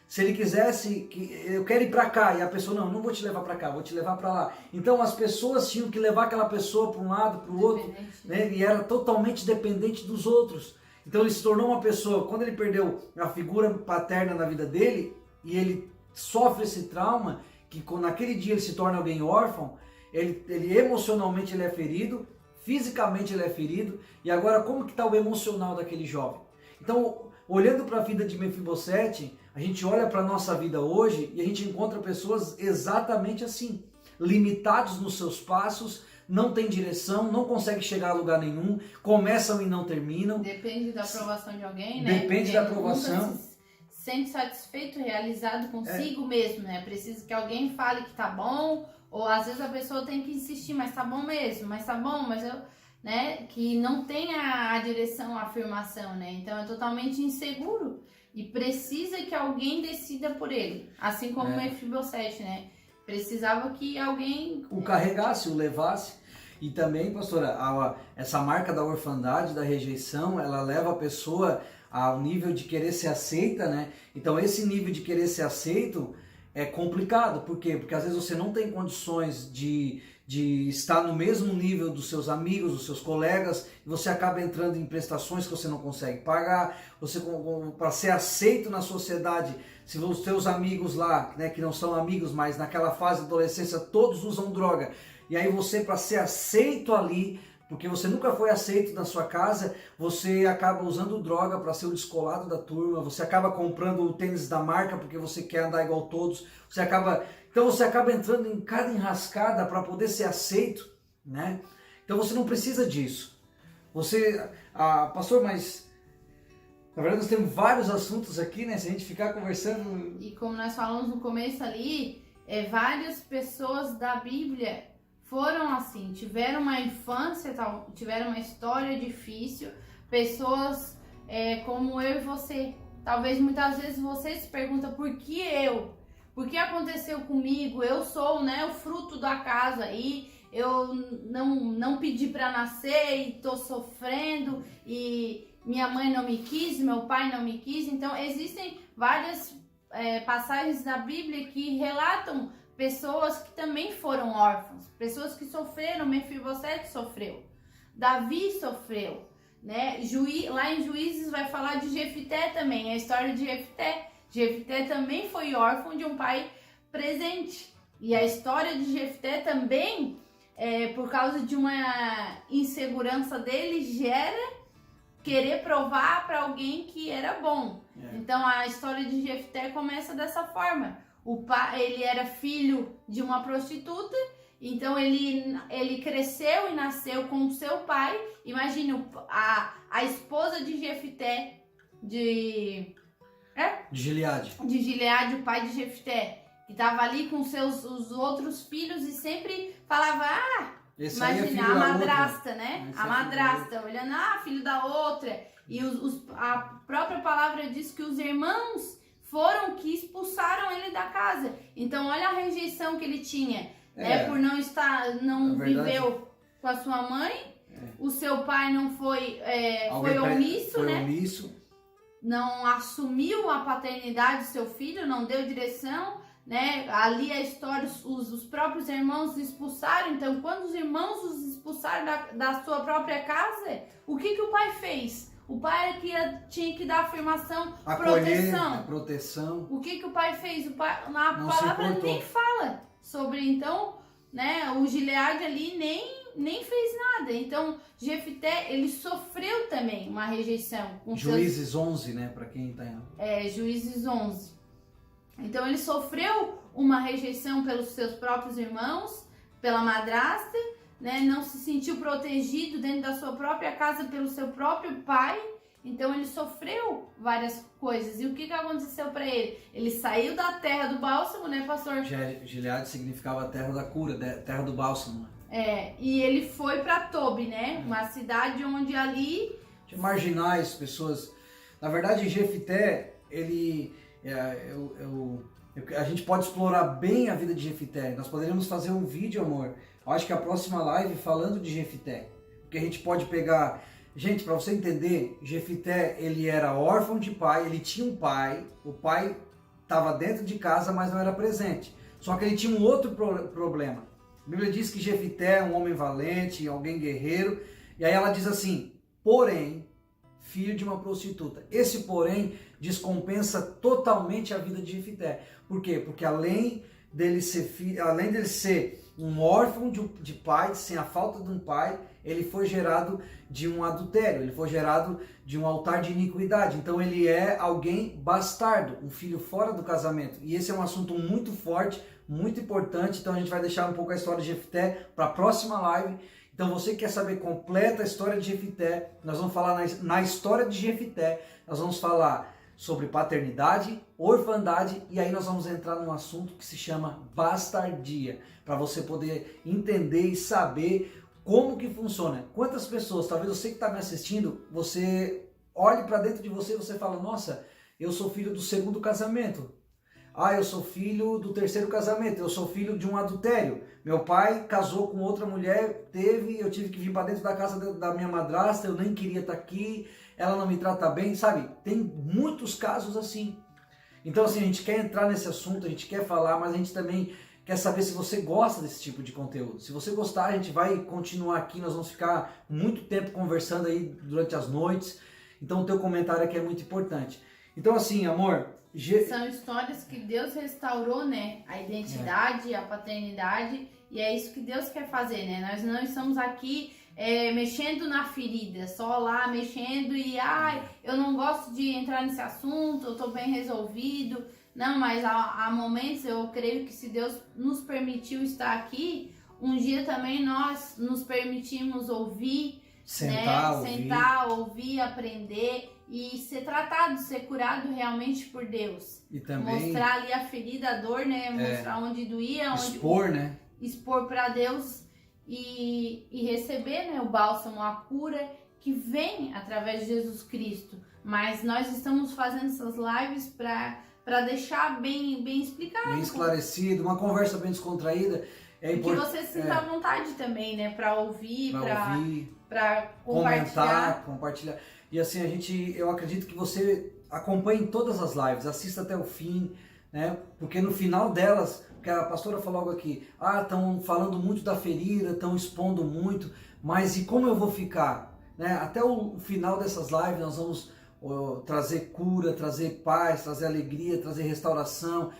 Speaker 1: Se ele quisesse, eu quero ir para cá, e a pessoa, não vou te levar para cá, vou te levar para lá. Então as pessoas tinham que levar aquela pessoa para um lado, para o outro, né? E era totalmente dependente dos outros. Então ele se tornou uma pessoa, quando ele perdeu a figura paterna na vida dele, e ele sofre esse trauma, que naquele dia ele se torna alguém órfão, ele emocionalmente ele é ferido, fisicamente ele é ferido, e agora como que está o emocional daquele jovem? Então, olhando para a vida de Mefibosete, a gente olha para a nossa vida hoje e a gente encontra pessoas exatamente assim, limitados nos seus passos, não tem direção, não consegue chegar a lugar nenhum, começam e não terminam.
Speaker 2: Depende da aprovação de alguém, né?
Speaker 1: Depende da aprovação.
Speaker 2: Sente satisfeito, realizado consigo mesmo, né? Precisa que alguém fale que tá bom, ou às vezes a pessoa tem que insistir, mas tá bom mesmo, mas tá bom, mas eu, né? Que não tem a direção, a afirmação, né? Então é totalmente inseguro e precisa que alguém decida por ele, assim como o Mefibosete, né? Precisava que alguém
Speaker 1: o carregasse, o levasse. E também, pastora, essa marca da orfandade, da rejeição, ela leva a pessoa ao nível de querer ser aceita, né? Então esse nível de querer ser aceito é complicado. Por quê? Porque às vezes você não tem condições de estar no mesmo nível dos seus amigos, dos seus colegas, e você acaba entrando em prestações que você não consegue pagar. Você, para ser aceito na sociedade, se os seus amigos lá, né, que não são amigos, mas naquela fase da adolescência todos usam droga, e aí você, para ser aceito ali, porque você nunca foi aceito na sua casa, você acaba usando droga para ser o descolado da turma, você acaba comprando o tênis da marca porque você quer andar igual todos, então você acaba entrando em cada enrascada para poder ser aceito, né? Então você não precisa disso. Pastor, mas na verdade nós temos vários assuntos aqui, né? Se a gente ficar conversando...
Speaker 2: E como nós falamos no começo ali, várias pessoas da Bíblia foram assim, tiveram uma infância, tiveram uma história difícil, pessoas como eu e você. Talvez muitas vezes você se pergunta, por que eu? Por que aconteceu comigo? Eu sou, né, o fruto da casa e eu não pedi para nascer e tô sofrendo e minha mãe não me quis, meu pai não me quis. Então existem várias passagens da Bíblia que relatam pessoas que também foram órfãos, pessoas que sofreram. Mefibosete sofreu, Davi sofreu, né? Lá em Juízes vai falar de Jefté também, a história de Jefté. Jefté também foi órfão de um pai presente. E a história de Jefté também, por causa de uma insegurança dele, gera querer provar para alguém que era bom. Então a história de Jefté começa dessa forma. O pai, ele era filho de uma prostituta, então ele cresceu e nasceu com o seu pai. Imagina a esposa de Jefté, de Gileade, o pai de Jefté, que estava ali com os outros filhos e sempre falava, imagina, a madrasta, né? A madrasta, olhando, filho da outra. E a própria palavra diz que os irmãos foram que expulsaram ele da casa. Então olha a rejeição que ele tinha, né? Por não viveu com a sua mãe, o seu pai não foi omisso, né? Não assumiu a paternidade do seu filho, não deu direção, né? Ali a história, os próprios irmãos os expulsaram. Então quando os irmãos os expulsaram da sua própria casa, o que o pai fez? O pai tinha que dar afirmação,
Speaker 1: proteção.
Speaker 2: O que o pai fez? Na palavra nem fala sobre, então, né? O Gileade ali nem fez nada. Então, Jefté, ele sofreu também uma rejeição.
Speaker 1: Juízes 11, né? Para quem tá...
Speaker 2: Juízes 11. Então ele sofreu uma rejeição pelos seus próprios irmãos, pela madrasta, né? Não se sentiu protegido dentro da sua própria casa pelo seu próprio pai. Então ele sofreu várias coisas. E o que aconteceu para ele? Ele saiu da terra do bálsamo, né, pastor?
Speaker 1: Gileade significava a terra da cura, terra do bálsamo.
Speaker 2: E ele foi para Tobi, né? Uma cidade onde ali...
Speaker 1: Tinha marginais, pessoas... Na verdade, Jefité, ele... a gente pode explorar bem a vida de Jefité. Nós poderíamos fazer um vídeo, amor. Eu acho que a próxima live falando de Jefité. Porque a gente pode pegar... Gente, para você entender, Jefité, ele era órfão de pai, ele tinha um pai, o pai estava dentro de casa, mas não era presente. Só que ele tinha um outro problema. A Bíblia diz que Jefité é um homem valente, alguém guerreiro, e aí ela diz assim, porém, filho de uma prostituta. Esse porém descompensa totalmente a vida de Jefité. Por quê? Porque além dele ser um órfão de pai, sem a falta de um pai, ele foi gerado de um adultério, ele foi gerado de um altar de iniquidade. Então ele é alguém bastardo, um filho fora do casamento. E esse é um assunto muito forte, muito importante. Então a gente vai deixar um pouco a história de Jefité para a próxima live. Então você que quer saber completa a história de Jefité, nós vamos falar na história de Jefité, nós vamos falar sobre paternidade, orfandade, e aí nós vamos entrar num assunto que se chama bastardia, para você poder entender e saber como que funciona. Quantas pessoas, talvez você que está me assistindo, você olhe para dentro de você e você fala, nossa, eu sou filho do segundo casamento. Ah, eu sou filho do terceiro casamento, eu sou filho de um adultério. Meu pai casou com outra mulher, eu tive que vir para dentro da casa da minha madrasta, eu nem queria estar aqui, ela não me trata bem, sabe? Tem muitos casos assim. Então assim, a gente quer entrar nesse assunto, a gente quer falar, mas a gente também quer saber se você gosta desse tipo de conteúdo. Se você gostar, a gente vai continuar aqui, nós vamos ficar muito tempo conversando aí durante as noites. Então o teu comentário aqui é muito importante. Então assim, amor...
Speaker 2: São histórias que Deus restaurou, né? A identidade, a paternidade, e é isso que Deus quer fazer, né? Nós não estamos aqui mexendo na ferida, só lá mexendo e eu não gosto de entrar nesse assunto, eu tô bem resolvido. Não, mas há momentos, eu creio que se Deus nos permitiu estar aqui, um dia também nós nos permitimos ouvir, sentar, ouvir, aprender e ser tratado, ser curado realmente por Deus.
Speaker 1: E também
Speaker 2: mostrar ali a ferida, a dor, né? Mostrar onde doía,
Speaker 1: expor, né?
Speaker 2: Expor para Deus e receber, né, o bálsamo, a cura que vem através de Jesus Cristo. Mas nós estamos fazendo essas lives para deixar bem explicado.
Speaker 1: Bem esclarecido, uma conversa bem descontraída.
Speaker 2: Que você se sinta à vontade também, né? Para ouvir, para
Speaker 1: compartilhar. E assim, eu acredito que você acompanhe todas as lives, assista até o fim, né? Porque no final delas, que a pastora falou algo aqui, estão falando muito da ferida, estão expondo muito, mas e como eu vou ficar? Né? Até o final dessas lives nós vamos trazer cura, trazer paz, trazer alegria, trazer restauração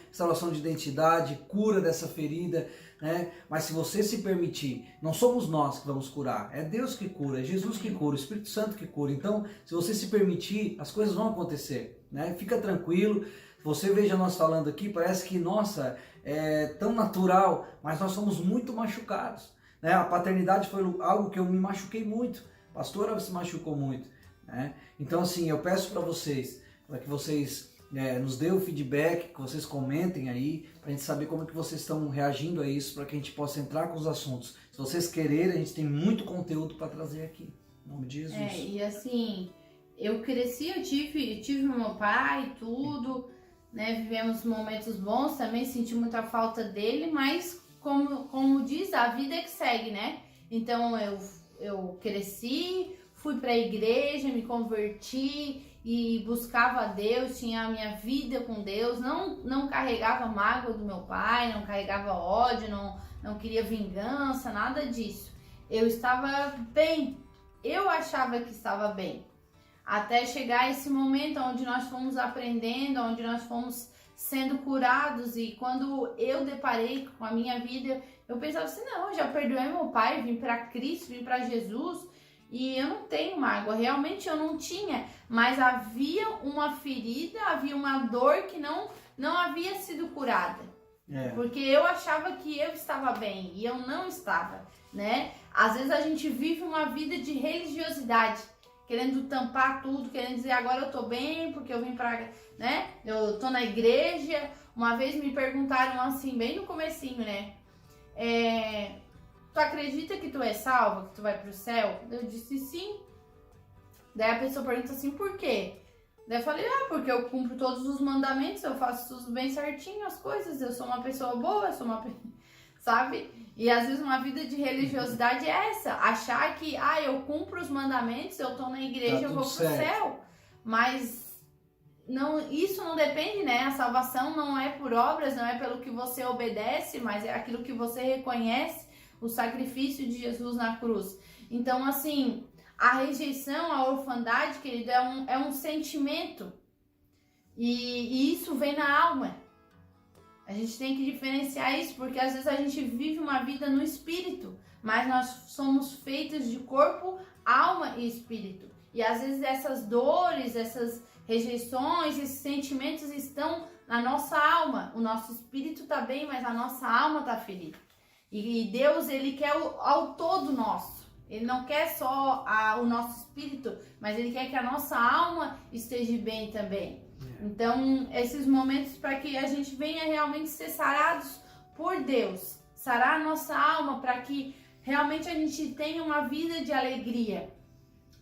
Speaker 1: de identidade, cura dessa ferida, né? Mas se você se permitir, não somos nós que vamos curar, é Deus que cura, é Jesus que cura, o Espírito Santo que cura. Então, se você se permitir, as coisas vão acontecer, né? Fica tranquilo. Você veja nós falando aqui, parece que, nossa, é tão natural, mas nós somos muito machucados, né? A paternidade foi algo que eu me machuquei muito, a pastora se machucou muito, né? Então assim, eu peço para que vocês nos dêem o feedback, que vocês comentem aí, para a gente saber como que vocês estão reagindo a isso, para que a gente possa entrar com os assuntos. Se vocês quererem, a gente tem muito conteúdo para trazer aqui, em nome de Jesus.
Speaker 2: E assim, eu cresci, eu tive meu pai, tudo, né? Vivemos momentos bons, também senti muita falta dele, mas como diz, a vida é que segue, né? Então eu cresci, fui para a igreja, me converti e buscava a Deus, tinha a minha vida com Deus, não carregava mágoa do meu pai, não carregava ódio, não queria vingança, nada disso. Eu estava bem, eu achava que estava bem. Até chegar esse momento onde nós fomos aprendendo, onde nós fomos sendo curados, e quando eu deparei com a minha vida, eu pensava assim, não, eu já perdoei meu pai, vim para Cristo, vim para Jesus, E eu não tenho mágoa, realmente eu não tinha, mas havia uma ferida, havia uma dor que não havia sido curada. Porque eu achava que eu estava bem e eu não estava, né? Às vezes a gente vive uma vida de religiosidade, querendo tampar tudo, querendo dizer agora eu tô bem porque eu vim pra, né? Eu tô na igreja. Uma vez me perguntaram assim, bem no comecinho, né? Tu acredita que tu é salva, que tu vai pro céu? Eu disse sim. Daí a pessoa pergunta assim, por quê? Daí eu falei, porque eu cumpro todos os mandamentos, eu faço tudo bem certinho, as coisas, eu sou uma pessoa boa, eu sou uma... sabe? E às vezes uma vida de religiosidade é essa, achar que, eu cumpro os mandamentos, eu tô na igreja, eu vou pro céu. Mas não, isso não depende, né? A salvação não é por obras, não é pelo que você obedece, mas é aquilo que você reconhece, o sacrifício de Jesus na cruz. Então, assim... A rejeição, a orfandade, querido, é um sentimento. E isso vem na alma. A gente tem que diferenciar isso, porque às vezes a gente vive uma vida no espírito, mas nós somos feitos de corpo, alma e espírito. E às vezes essas dores, essas rejeições, esses sentimentos estão na nossa alma. O nosso espírito está bem, mas a nossa alma está ferida. E Deus, Ele quer ao todo nosso. Ele não quer só o nosso espírito, mas Ele quer que a nossa alma esteja bem também. Então, esses momentos para que a gente venha realmente ser sarados por Deus. Sarar a nossa alma para que realmente a gente tenha uma vida de alegria.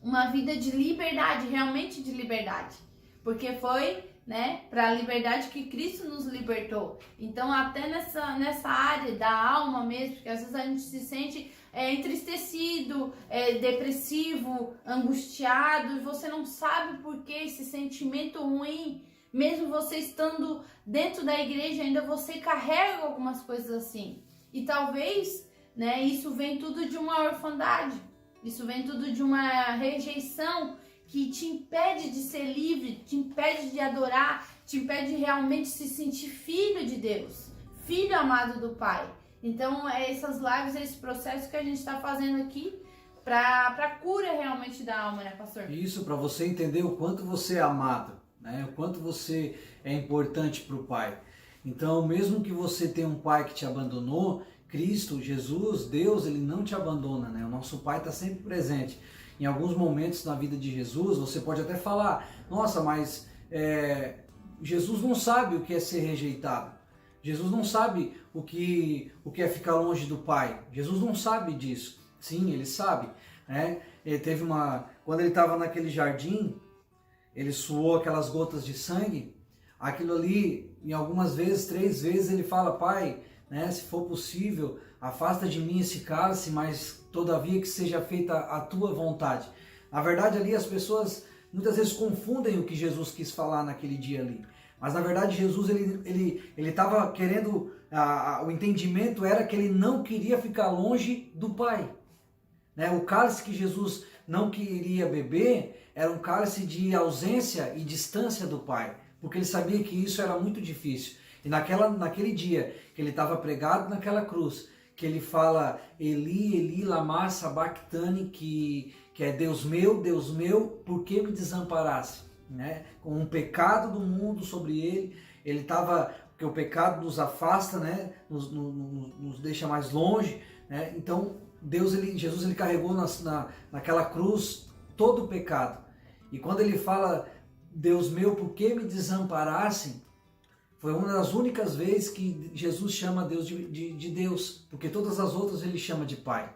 Speaker 2: Uma vida de liberdade, realmente de liberdade. Porque foi, né, para a liberdade que Cristo nos libertou. Então, até nessa área da alma mesmo, porque às vezes a gente se sente... entristecido, depressivo, angustiado, e você não sabe por que esse sentimento ruim, mesmo você estando dentro da igreja, ainda você carrega algumas coisas assim. E talvez, né, isso vem tudo de uma orfandade, isso vem tudo de uma rejeição que te impede de ser livre, te impede de adorar, te impede de realmente se sentir filho de Deus, filho amado do Pai. Então, essas lives, esse processo que a gente está fazendo aqui para cura realmente da alma, né, pastor?
Speaker 1: Isso, para você entender o quanto você é amado, né? O quanto você é importante para o Pai. Então, mesmo que você tenha um pai que te abandonou, Cristo, Jesus, Deus, Ele não te abandona, né? O nosso Pai está sempre presente. Em alguns momentos na vida de Jesus, você pode até falar, nossa, mas Jesus não sabe o que é ser rejeitado. Jesus não sabe o que é ficar longe do Pai. Jesus não sabe disso. Sim, Ele sabe, né? Quando ele estava naquele jardim, ele suou aquelas gotas de sangue. Aquilo ali, em algumas vezes, 3 vezes, ele fala, Pai, né, se for possível, afasta de mim esse cálice, mas todavia que seja feita a tua vontade. Na verdade, ali as pessoas muitas vezes confundem o que Jesus quis falar naquele dia ali. Mas na verdade Jesus ele estava querendo, o entendimento era que ele não queria ficar longe do Pai. Né? O cálice que Jesus não queria beber era um cálice de ausência e distância do Pai, porque ele sabia que isso era muito difícil. E naquele dia que ele estava pregado naquela cruz, que ele fala Eli, Eli, lama sabachthani, que é Deus meu, por que me desamparaste? Né? Com um pecado do mundo sobre ele estava, porque o pecado nos afasta, né? nos deixa mais longe, né? Então Jesus ele carregou naquela cruz todo o pecado, e quando ele fala Deus meu, por que me desamparaste? Foi uma das únicas vezes que Jesus chama Deus de Deus, porque todas as outras ele chama de Pai.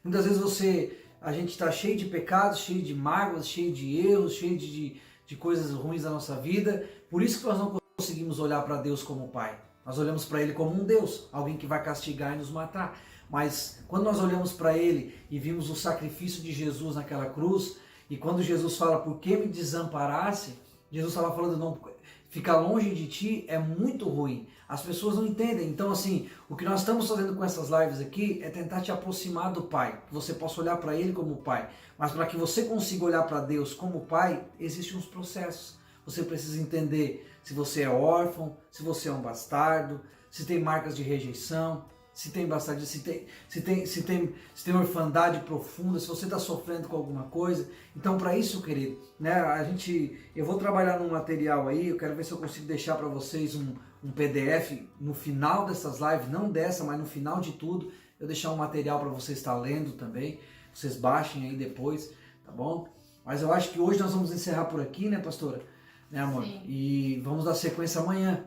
Speaker 1: Muitas vezes a gente está cheio de pecados, cheio de mágoas, cheio de erros, cheio de coisas ruins da nossa vida. Por isso que nós não conseguimos olhar para Deus como Pai. Nós olhamos para Ele como um Deus, alguém que vai castigar e nos matar. Mas quando nós olhamos para Ele e vimos o sacrifício de Jesus naquela cruz, e quando Jesus fala, por que me desamparaste? Jesus estava falando, não, ficar longe de ti é muito ruim. As pessoas não entendem. Então, assim, o que nós estamos fazendo com essas lives aqui é tentar te aproximar do Pai, que você possa olhar para Ele como Pai. Mas para que você consiga olhar para Deus como Pai, existem uns processos. Você precisa entender se você é órfão, se você é um bastardo, se tem marcas de rejeição. se tem bastante, se tem orfandade profunda, se você está sofrendo com alguma coisa. Então, para isso, querido, né, eu vou trabalhar num material aí, eu quero ver se eu consigo deixar para vocês um PDF no final dessas lives, não dessa, mas no final de tudo, eu deixar um material para você estar lendo também, vocês baixem aí depois, tá bom? Mas eu acho que hoje nós vamos encerrar por aqui, né, pastora? Né, amor?
Speaker 2: Sim.
Speaker 1: E vamos dar sequência amanhã.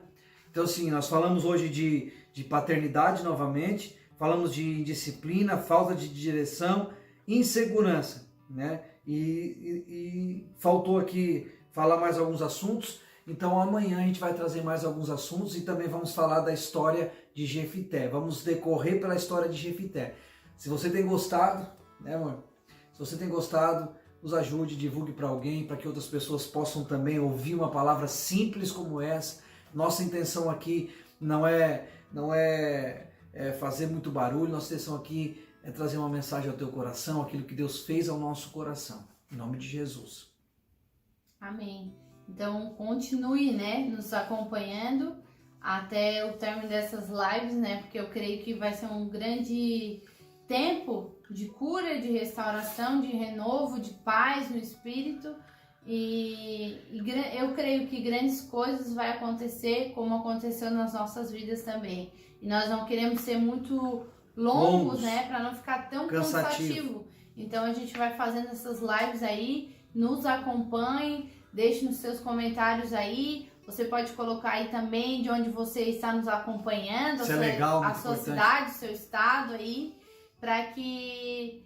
Speaker 1: Então, assim, nós falamos hoje de paternidade novamente, falamos de indisciplina, falta de direção, insegurança, né? E faltou aqui falar mais alguns assuntos. Então, amanhã a gente vai trazer mais alguns assuntos e também vamos falar da história de Jefité. Vamos decorrer pela história de Jefité. Se você tem gostado, né, amor? Se você tem gostado, nos ajude, divulgue para alguém, para que outras pessoas possam também ouvir uma palavra simples como essa. Nossa intenção aqui não é fazer muito barulho, nossa intenção aqui é trazer uma mensagem ao teu coração, aquilo que Deus fez ao nosso coração. Em nome de Jesus.
Speaker 2: Amém. Então, continue, né, nos acompanhando até o término dessas lives, né, porque eu creio que vai ser um grande tempo de cura, de restauração, de renovo, de paz no espírito. E eu creio que grandes coisas vai acontecer, como aconteceu nas nossas vidas também. E nós não queremos ser muito longos, né, para não ficar tão cansativo. Então a gente vai fazendo essas lives aí, nos acompanhe, deixe nos seus comentários aí. Você pode colocar aí também de onde você está nos acompanhando, a sua cidade, o seu estado aí, para que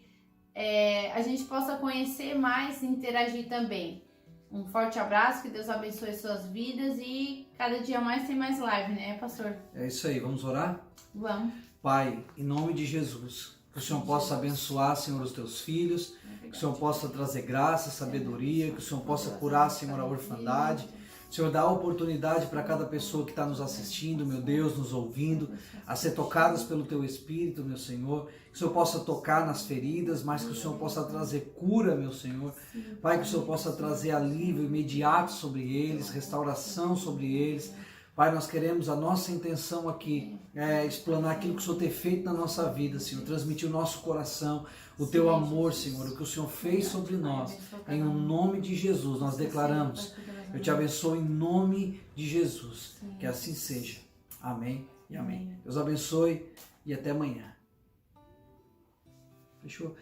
Speaker 2: a gente possa conhecer mais e interagir também. Um forte abraço, que Deus abençoe suas vidas e cada dia mais tem mais live, né, pastor?
Speaker 1: É isso aí, vamos orar?
Speaker 2: Vamos.
Speaker 1: Pai, em nome de Jesus, que o Senhor possa abençoar, Senhor, os teus filhos, que o Senhor possa trazer graça, sabedoria, que o Senhor possa curar, Senhor, a orfandade. Senhor, dá oportunidade para cada pessoa que está nos assistindo, meu Deus, nos ouvindo, a ser tocadas pelo Teu Espírito, meu Senhor. Que o Senhor possa tocar nas feridas, mas que o Senhor possa trazer cura, meu Senhor. Pai, que o Senhor possa trazer alívio imediato sobre eles, restauração sobre eles. Pai, nós queremos, a nossa intenção aqui é explanar aquilo que o Senhor tem feito na nossa vida, Senhor. Transmitir o nosso coração, o Teu amor, Senhor, o que o Senhor fez sobre nós. Em nome de Jesus, nós declaramos. Eu te abençoo em nome de Jesus. Que assim seja. Amém e amém. Deus abençoe e até amanhã. Fechou?